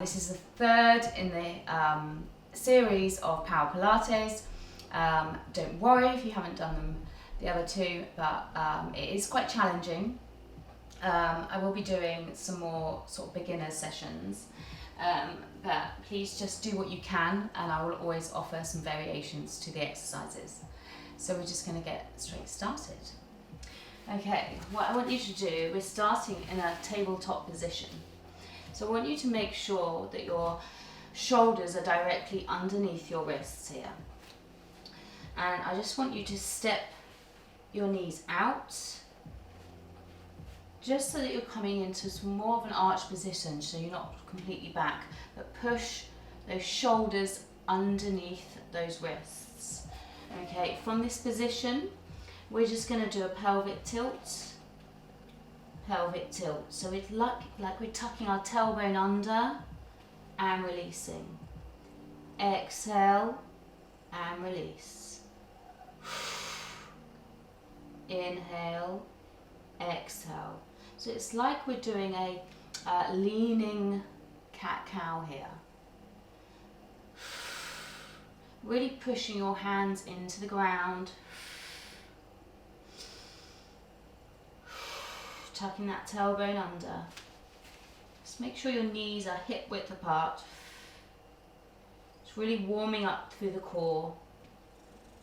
This is the third in the series of Power Pilates. Don't worry if you haven't done them the other two, but it is quite challenging. I will be doing some more sort of beginner sessions, but please just do what you can, and I will always offer some variations to the exercises. So we're just going to get straight started. Okay, what I want you to do, we're starting in a tabletop position. So I want you to make sure that your shoulders are directly underneath your wrists here. And I just want you to step your knees out, just so that you're coming into more of an arch position, so you're not completely back, but push those shoulders underneath those wrists. Okay, from this position, we're just going to do a pelvic tilt. Pelvic tilt. So it's like we're tucking our tailbone under and releasing. Exhale and release. Inhale, exhale. So it's like we're doing a leaning cat-cow here. Really pushing your hands into the ground. Tucking that tailbone under. Just make sure your knees are hip width apart. It's really warming up through the core.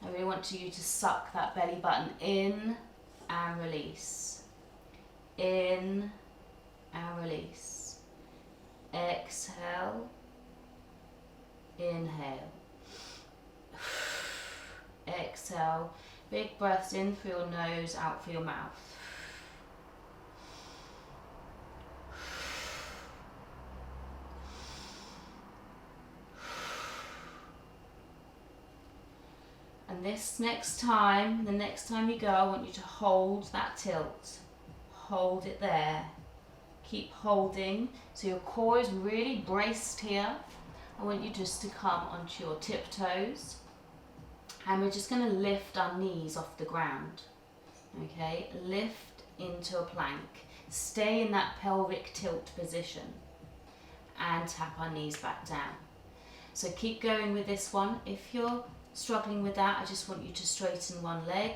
I really want you to suck that belly button in and release. In and release. Exhale. Inhale. Exhale. Big breaths in through your nose, out through your mouth. And this next time, the next time you go, I want you to hold that tilt. Hold it there. Keep holding. So your core is really braced here. I want you just to come onto your tiptoes. And we're just going to lift our knees off the ground. Okay, lift into a plank. Stay in that pelvic tilt position. And tap our knees back down. So keep going with this one. If you're struggling with that, I just want you to straighten one leg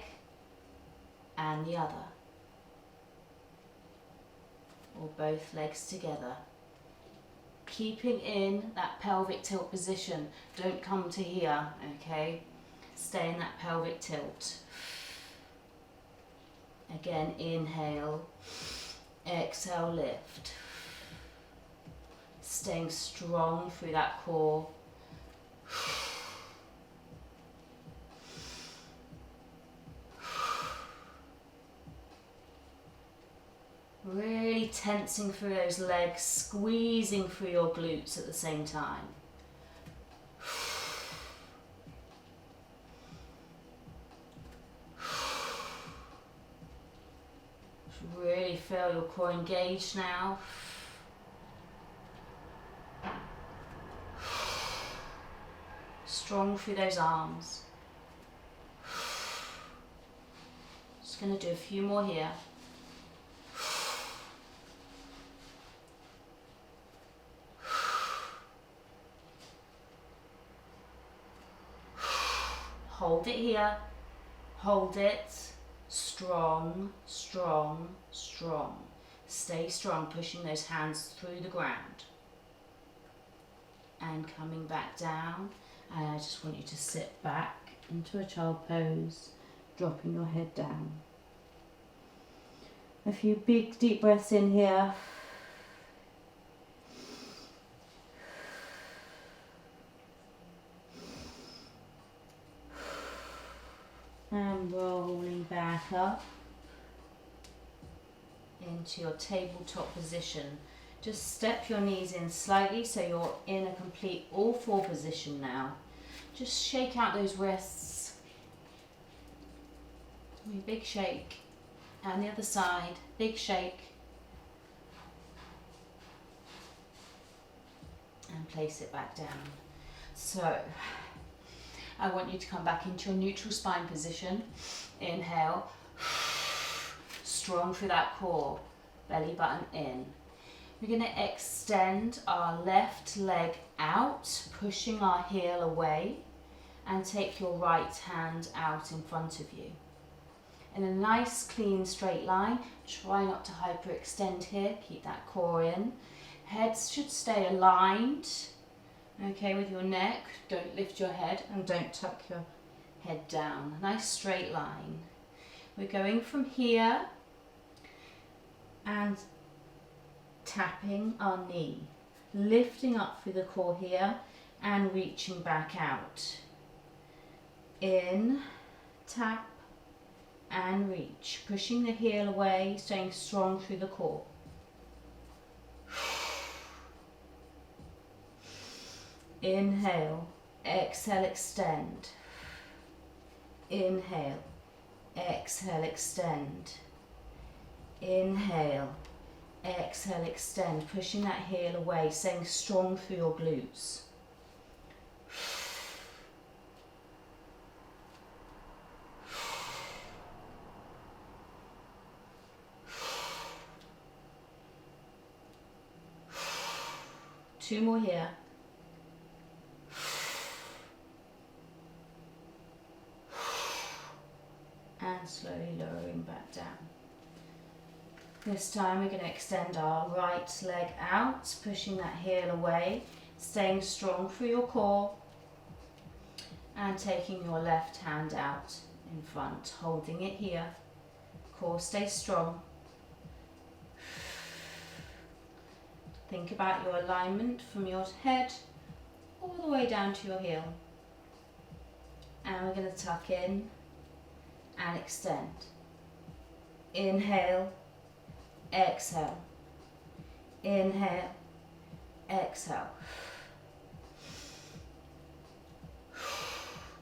and the other, or both legs together. Keeping in that pelvic tilt position. Don't come to here, okay? Stay in that pelvic tilt. Again, inhale, exhale, lift. Staying strong through that core. Really tensing through those legs, squeezing through your glutes at the same time. Really feel your core engaged now. Strong through those arms. Just going to do a few more here. Hold it here, hold it, strong, strong, strong. Stay strong, pushing those hands through the ground. And coming back down, and I just want you to sit back into a child pose, dropping your head down. A few big deep breaths in here. And rolling back up into your tabletop position. Just step your knees in slightly so you're in a complete all four position now. Just shake out those wrists. Big shake. And the other side, big shake. And place it back down. So I want you to come back into your neutral spine position. Inhale. Strong through that core. Belly button in. We're going to extend our left leg out, pushing our heel away, and take your right hand out in front of you. In a nice, clean, straight line. Try not to hyperextend here, keep that core in. Heads should stay aligned, okay, with your neck. Don't lift your head and don't tuck your head down. Nice straight line. We're going from here and tapping our knee, lifting up through the core here and reaching back out. In, tap and reach, pushing the heel away, staying strong through the core. Inhale, exhale, extend. Inhale, exhale, extend. Inhale, exhale, extend, pushing that heel away, staying strong through your glutes. Two more here. And slowly lowering back down. This time we're going to extend our right leg out, pushing that heel away, staying strong through your core, and taking your left hand out in front, holding it here. Core stays strong. Think about your alignment from your head all the way down to your heel. And we're going to tuck in and extend. Inhale, exhale. Inhale, exhale.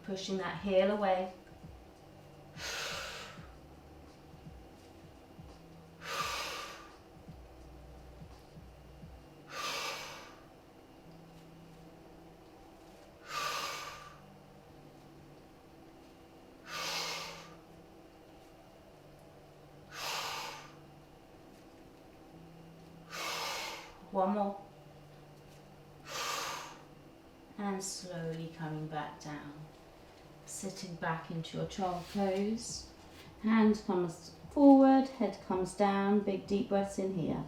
Pushing that heel away. One more. And slowly coming back down. Sitting back into your child pose. Hand comes forward, head comes down. Big deep breaths in here.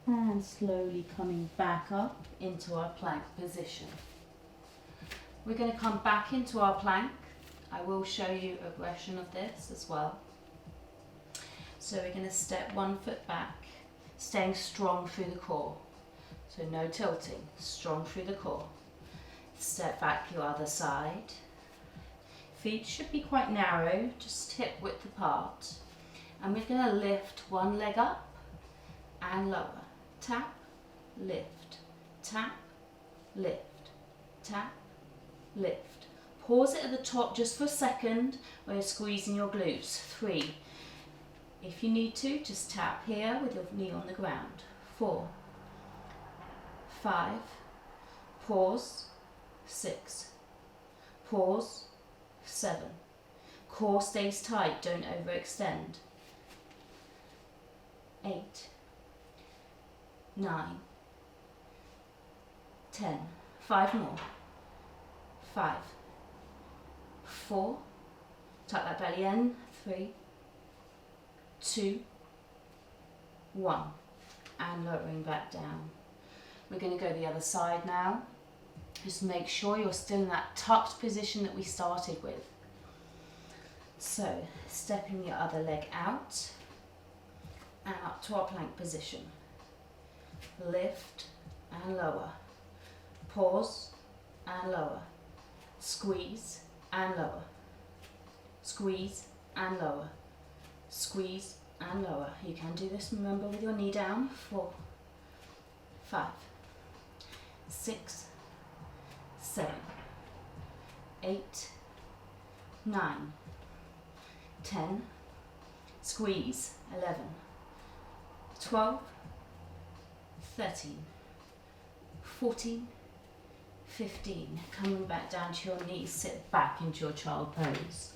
And slowly coming back up into our plank position. We're going to come back into our plank. I will show you a version of this as well. So we're going to step 1 foot back, staying strong through the core. So no tilting, strong through the core. Step back your other side. Feet should be quite narrow, just hip width apart. And we're going to lift one leg up and lower. Tap, lift, tap, lift, tap, lift. Pause it at the top just for a second where you're squeezing your glutes. 3. If you need to, just tap here with your knee on the ground. 4, 5, pause, 6, pause, 7. Core stays tight, don't overextend. 8, 9, 10. 5 more. 5, 4, tuck that belly in. 3, 2, 1, and lowering back down. We're going to go the other side now. Just make sure you're still in that tucked position that we started with. So, stepping your other leg out and up to our plank position. Lift and lower. Pause and lower. Squeeze and lower. Squeeze and lower. Squeeze and lower. You can do this, remember, with your knee down. 4, 5, 6, 7, 8, 9, 10. Squeeze. 11, 12, 13, 14, 15. Coming back down to your knees, sit back into your child pose.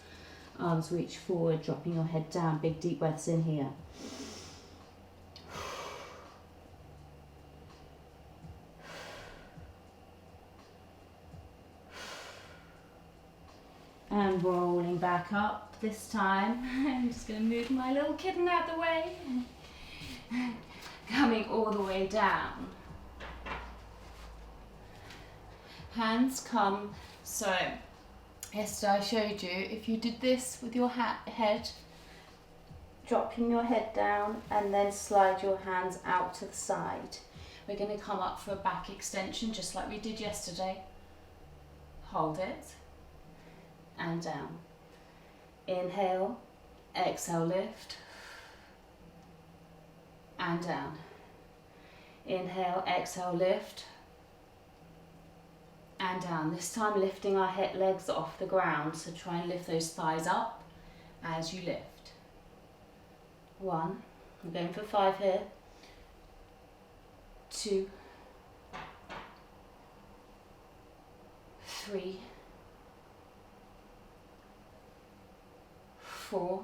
Arms reach forward, dropping your head down. Big deep breaths in here. And rolling back up this time. I'm just going to move my little kitten out of the way. Coming all the way down. Hands come, so yesterday I showed you, if you did this with your head, dropping your head down and then slide your hands out to the side. We're going to come up for a back extension just like we did yesterday. Hold it and down. Inhale, exhale, lift and down. Inhale, exhale, lift and down. This time lifting our legs off the ground, so try and lift those thighs up as you lift. 1, I'm going for 5 here. 2, 3, 4,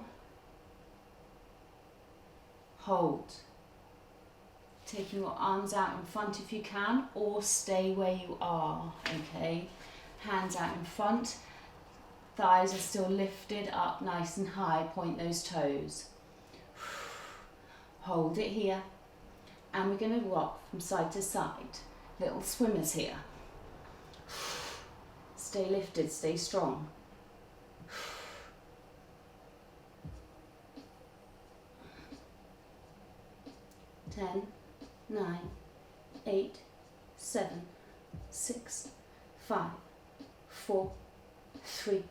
hold. Taking your arms out in front if you can, or stay where you are, okay? Hands out in front, thighs are still lifted up nice and high, point those toes. Hold it here, and we're going to rock from side to side. Little swimmers here. Stay lifted, stay strong. 10, 9, 8, 7, 6, 5, 4, 3,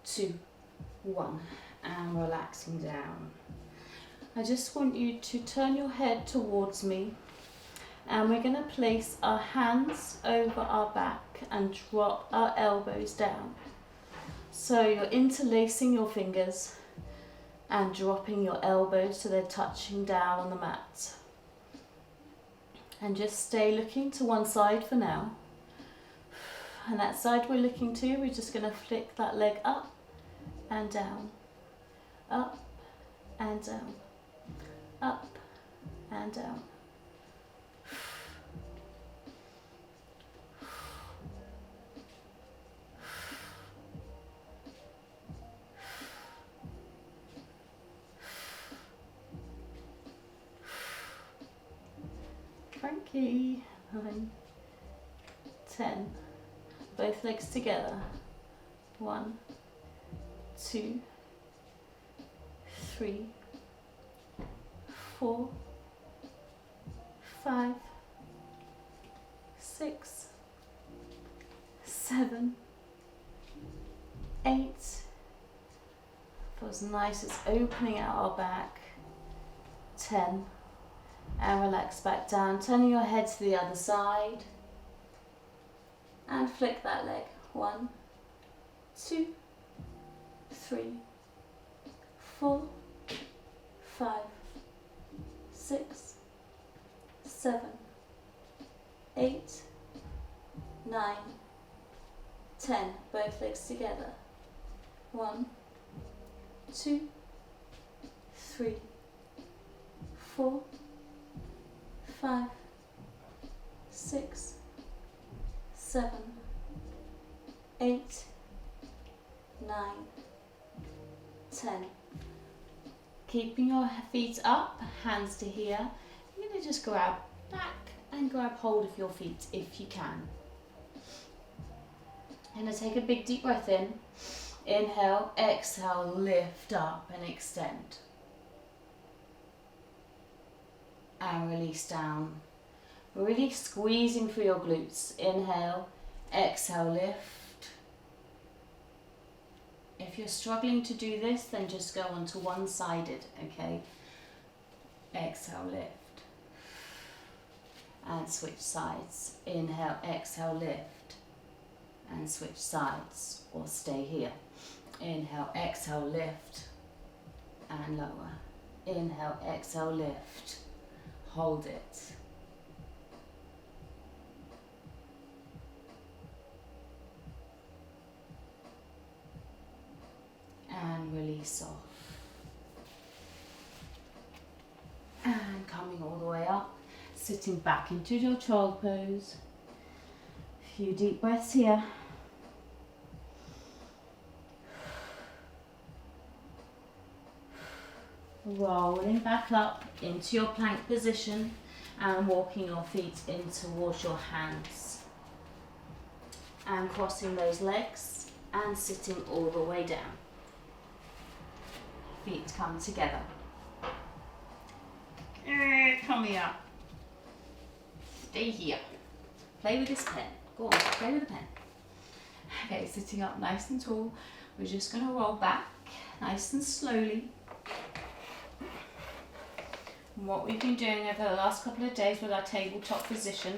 2, 1, and relaxing down. I just want you to turn your head towards me, and we're going to place our hands over our back and drop our elbows down. So you're interlacing your fingers and dropping your elbows so they're touching down on the mat. And just stay looking to one side for now. And that side we're looking to, we're just going to flick that leg up and down, up and down, up and down. Frankie. 9, 10. Both legs together. 1, 2, 3, 4, 5, 6, 7, 8. Feels nice, it's opening out our back. 10. And relax back down, turning your head to the other side. And flick that leg. 1, 2, 3, 4, 5, 6, 7, 8, 9, 10. Both legs together. 1, 2, 3, 4, 5, 6, 7, 8, 9, 10. Keeping your feet up, hands to here. You're going to just grab back and grab hold of your feet if you can. And now take a big deep breath in. Inhale, exhale, lift up and extend. And release down. Really squeezing through your glutes. Inhale, exhale, lift. If you're struggling to do this, then just go on to one-sided, okay? Exhale, lift. And switch sides. Inhale, exhale, lift. And switch sides, or stay here. Inhale, exhale, lift. And lower. Inhale, exhale, lift. Hold it. And release off. And coming all the way up, sitting back into your child pose. A few deep breaths here. Rolling back up into your plank position and walking your feet in towards your hands. And crossing those legs and sitting all the way down. Feet come together. Come here. Stay here. Play with this pen. Go on, play with the pen. Okay, sitting up nice and tall. We're just going to roll back nice and slowly. And what we've been doing over the last couple of days with our tabletop position,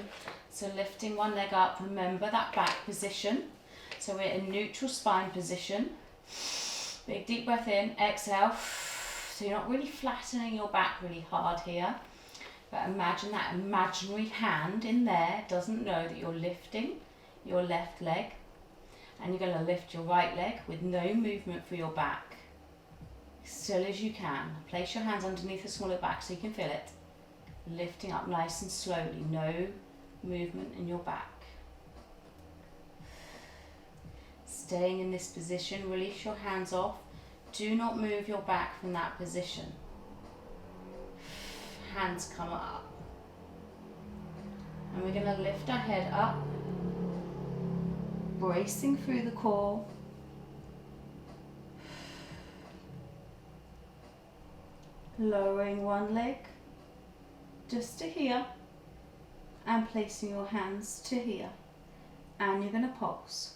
so lifting one leg up, remember that back position. So we're in neutral spine position. Big deep breath in, exhale. So you're not really flattening your back really hard here. But imagine that imaginary hand in there doesn't know that you're lifting your left leg. And you're going to lift your right leg with no movement for your back. Still as you can. Place your hands underneath the small of the back so you can feel it. Lifting up nice and slowly. No movement in your back. Staying in this position, release your hands off. Do not move your back from that position. Hands come up. And we're going to lift our head up, bracing through the core. Lowering one leg just to here and placing your hands to here. And you're going to pulse.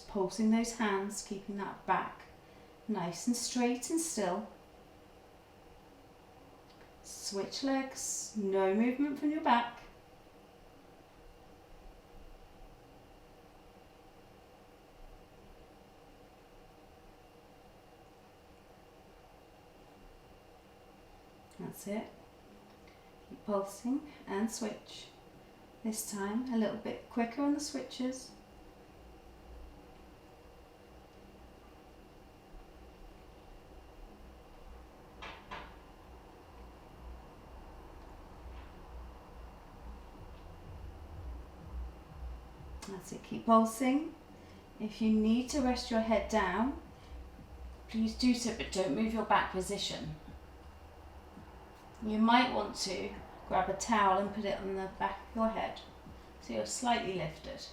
Pulsing those hands, keeping that back nice and straight and still. Switch legs, no movement from your back. That's it. Keep pulsing and switch. This time a little bit quicker on the switches. That's it, keep pulsing. If you need to rest your head down, please do so, but don't move your back position. You might want to grab a towel and put it on the back of your head so you're slightly lifted.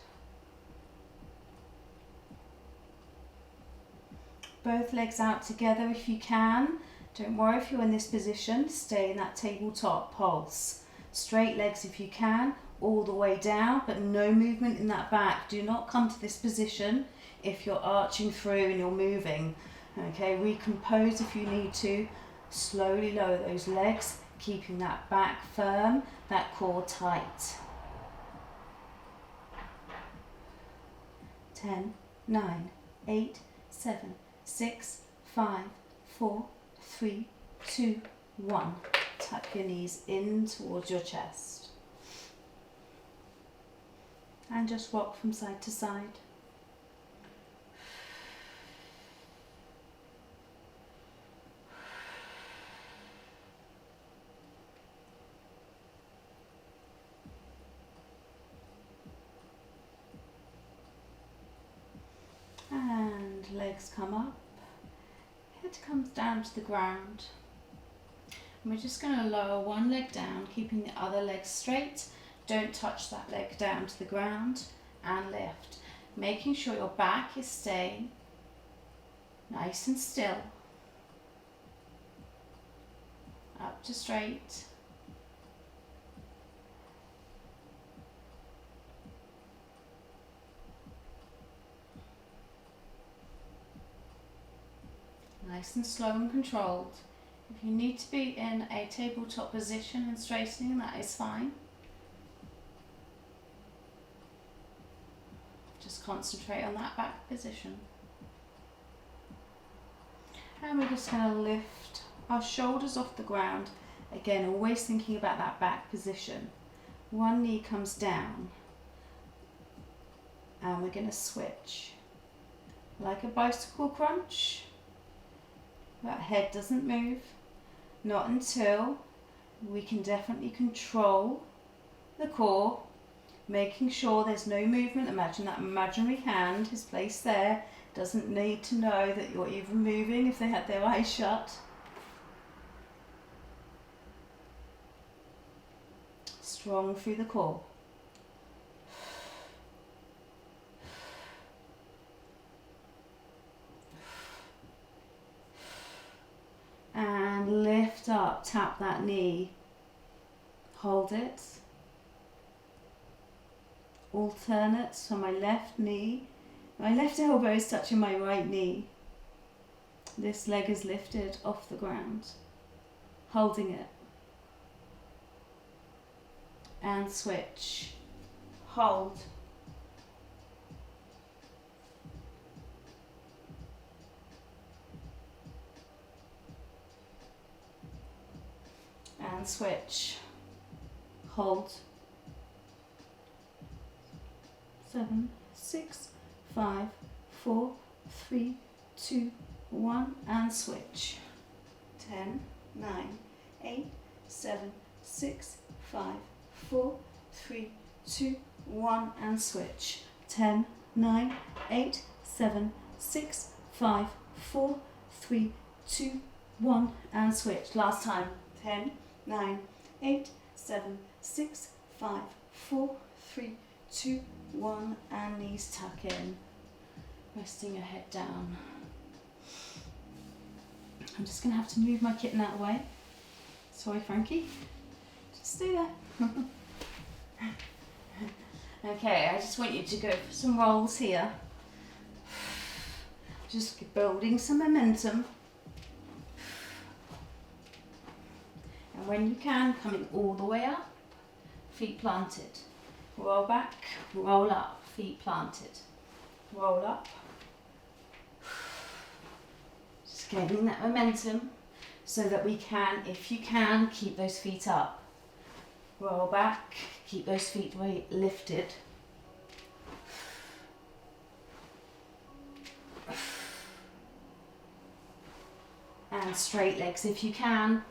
Both legs out together if you can. Don't worry if you're in this position, stay in that tabletop pulse. Straight legs if you can, all the way down, but no movement in that back. Do not come to this position if you're arching through and you're moving. Okay, recompose if you need to. Slowly lower those legs, keeping that back firm, that core tight. 10, 9, 8, 7, 6, 5, 4, 3, 2, 1. Tuck your knees in towards your chest. And just rock from side to side. And legs come up, head comes down to the ground. And we're just going to lower one leg down, keeping the other leg straight. Don't touch that leg down to the ground and lift. Making sure your back is staying nice and still. Up to straight. Nice and slow and controlled. If you need to be in a tabletop position and straightening, that is fine. Just concentrate on that back position. And we're just going to lift our shoulders off the ground. Again, always thinking about that back position. One knee comes down. And we're going to switch. Like a bicycle crunch. That head doesn't move. Not until we can definitely control the core, making sure there's no movement. Imagine that imaginary hand is placed there. Doesn't need to know that you're even moving if they had their eyes shut. Strong through the core. And lift up, tap that knee. Hold it. Alternate, so my left knee, my left elbow is touching my right knee. This leg is lifted off the ground. Holding it. And switch. Hold. And switch. Hold. 7, 6, 5, 4, 3, 2, 1, and switch. 10, 9, 8, 7, 6, 5, 4, 3, 2, 1, and switch. 10, 9, 8, 7, 6, 5, 4, 3, 2, 1, and switch. Last time. 10, 9, 8, 7, 6, 5, 4, 3, 2, 1, and knees tuck in. Resting your head down. I'm just going to have to move my kitten out of the way. Sorry, Frankie. Just stay there. Okay, I just want you to go for some rolls here. Just building some momentum. And when you can, coming all the way up, feet planted. Roll back, roll up, feet planted. Roll up. Just gaining that momentum so that we can, if you can, keep those feet up. Roll back, keep those feet lifted. And straight legs if you can.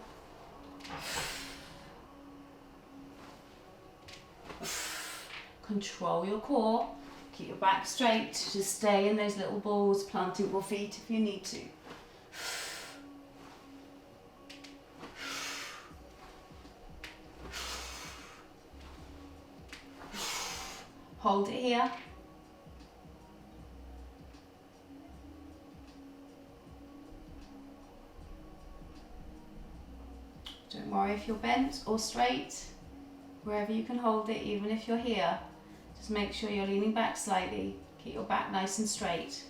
Control your core. Keep your back straight. Just stay in those little balls, planting your feet if you need to. Hold it here. Don't worry if you're bent or straight. Wherever you can hold it, even if you're here. Just make sure you're leaning back slightly. Keep your back nice and straight.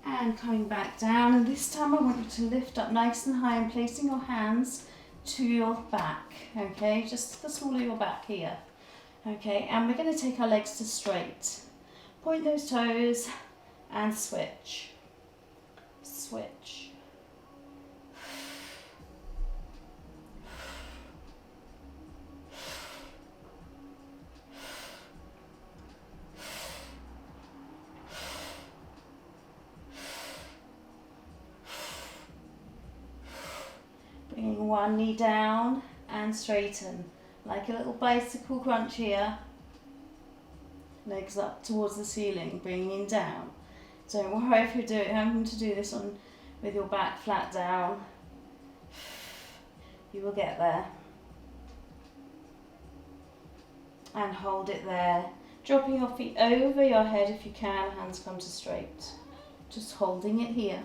And coming back down, and this time I want you to lift up nice and high and placing your hands to your back, okay? Just the small of your back here, okay? And we're going to take our legs to straight. Point those toes and switch. Switch. Bringing one knee down and straighten, like a little bicycle crunch here. Legs up towards the ceiling, bringing down. Don't worry if you're having to do this with your back flat down. You will get there. And hold it there. Dropping your feet over your head if you can, hands come to straight. Just holding it here.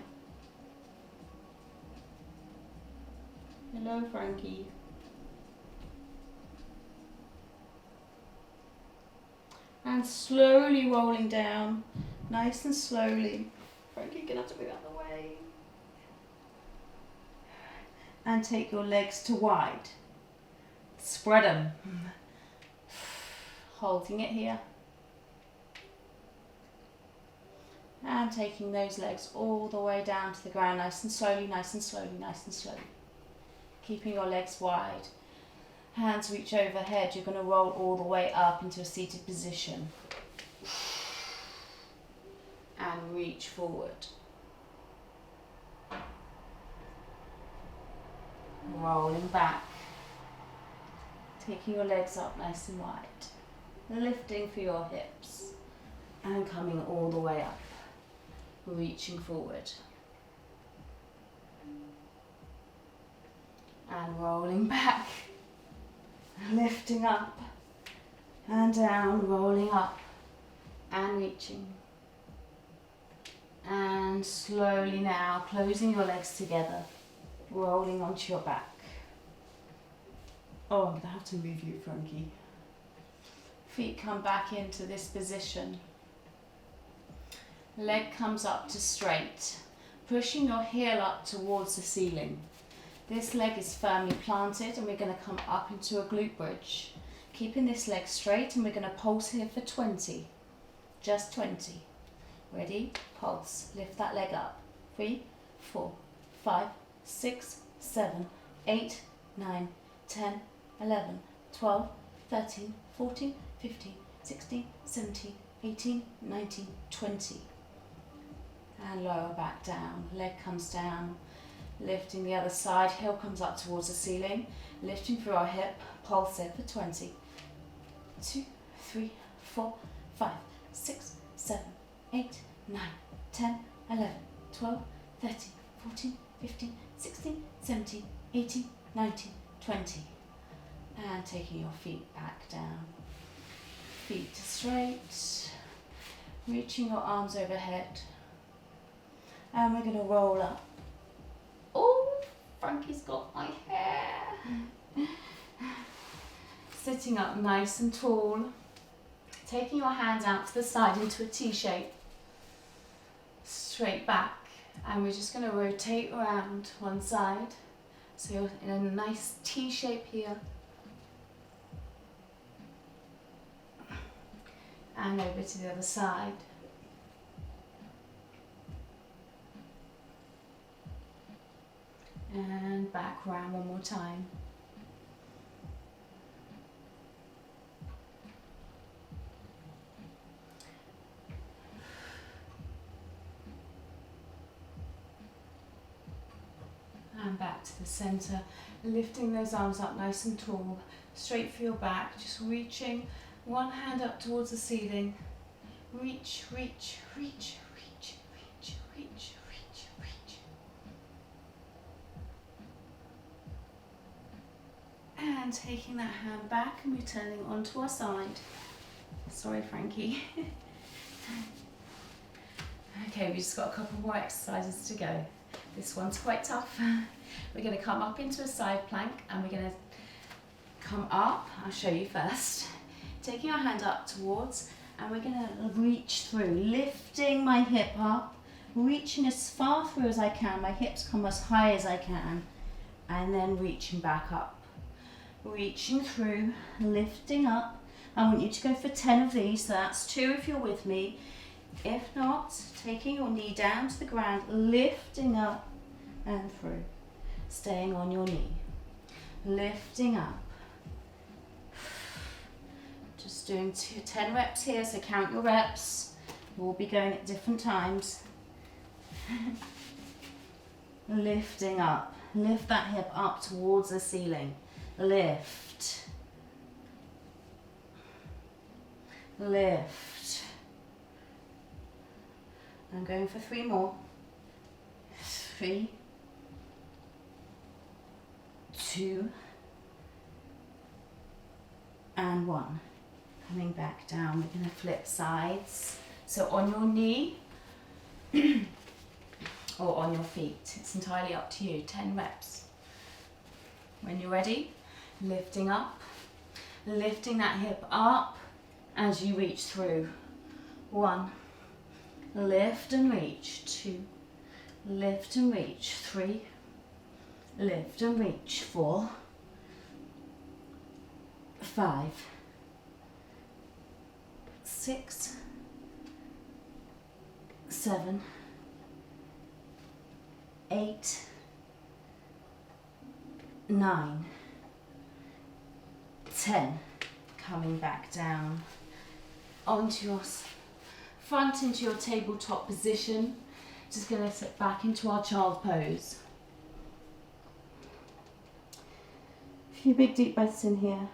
Hello, Frankie. And slowly rolling down, nice and slowly. Frankie, you're gonna have to move out of the way. And take your legs to wide. Spread them. Holding it here. And taking those legs all the way down to the ground, nice and slowly, nice and slowly, nice and slowly. Keeping your legs wide. Hands reach overhead. You're going to roll all the way up into a seated position. And reach forward. Rolling back. Taking your legs up nice and wide. Lifting for your hips. And coming all the way up. Reaching forward. And rolling back. Lifting up. And down, rolling up. And reaching. And slowly now, closing your legs together. Rolling onto your back. Oh, I'm going to have to move you, Frankie. Feet come back into this position. Leg comes up to straight. Pushing your heel up towards the ceiling. This leg is firmly planted and we're going to come up into a glute bridge. Keeping this leg straight and we're going to pulse here for 20. Just 20. Ready? Pulse. Lift that leg up. 3, 4, 5, 6, 7, 8, 9, 10, 11, 12, 13, 14, 15, 16, 17, 18, 19, 20. And lower back down. Leg comes down. Lifting the other side. Heel comes up towards the ceiling. Lifting through our hip. Pulse it for 20. 2, 3, 4, 5, 6, 7, 8, 9, 10, 11, 12, 13, 14, 15, 16, 17, 18, 19, 20. And taking your feet back down. Feet straight. Reaching your arms overhead. And we're going to roll up. Oh, Frankie's got my hair. Sitting up nice and tall. Taking your hands out to the side into a T shape. Straight back. And we're just going to rotate around one side. So you're in a nice T shape here. And over to the other side. And back round one more time. And back to the center, lifting those arms up nice and tall, straight for your back, just reaching one hand up towards the ceiling. Reach, reach, reach, reach, reach, reach, reach, reach. And taking that hand back and returning onto our side. Sorry, Frankie. Okay, we've just got a couple more exercises to go. This one's quite tough. We're going to come up into a side plank and we're going to come up. I'll show you first. Taking our hand up towards and we're going to reach through, lifting my hip up, reaching as far through as I can. My hips come as high as I can and then reaching back up. Reaching through, lifting up. I want you to go for 10 of these, so that's 2 if you're with me. If not, taking your knee down to the ground, lifting up and through. Staying on your knee. Lifting up. Just doing 10 reps here, so count your reps. We'll be going at different times. Lifting up. Lift that hip up towards the ceiling. Lift. Lift. I'm going for 3 more. 3, 2, and 1. Coming back down, we're going to flip sides. So on your knee or on your feet, it's entirely up to you. 10 reps. When you're ready, lifting up, lifting that hip up as you reach through. 1, lift and reach. 2, lift and reach. 3, lift and reach. 4, 5, 6, 7, 8, 9, 10. Coming back down onto your front into your tabletop position. Just going to sit back into our child pose. A few big deep breaths in here.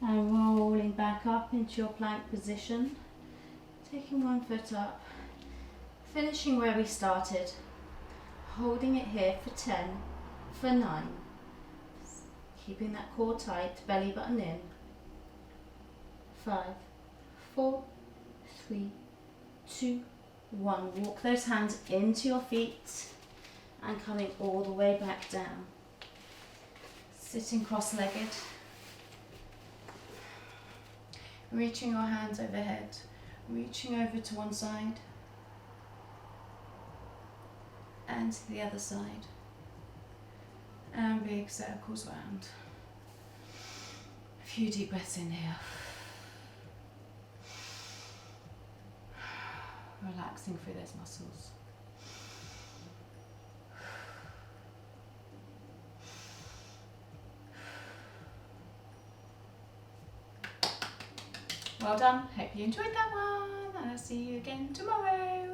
And rolling back up into your plank position. Taking one foot up. Finishing where we started. Holding it here for 10, for 9. Keeping that core tight, belly button in. 5, 4, 3, 2, 1. Walk those hands into your feet and coming all the way back down. Sitting cross-legged. Reaching your hands overhead, reaching over to one side and to the other side, and big circles round. A few deep breaths in here. Relaxing through those muscles. Well done. Hope you enjoyed that one. I'll see you again tomorrow.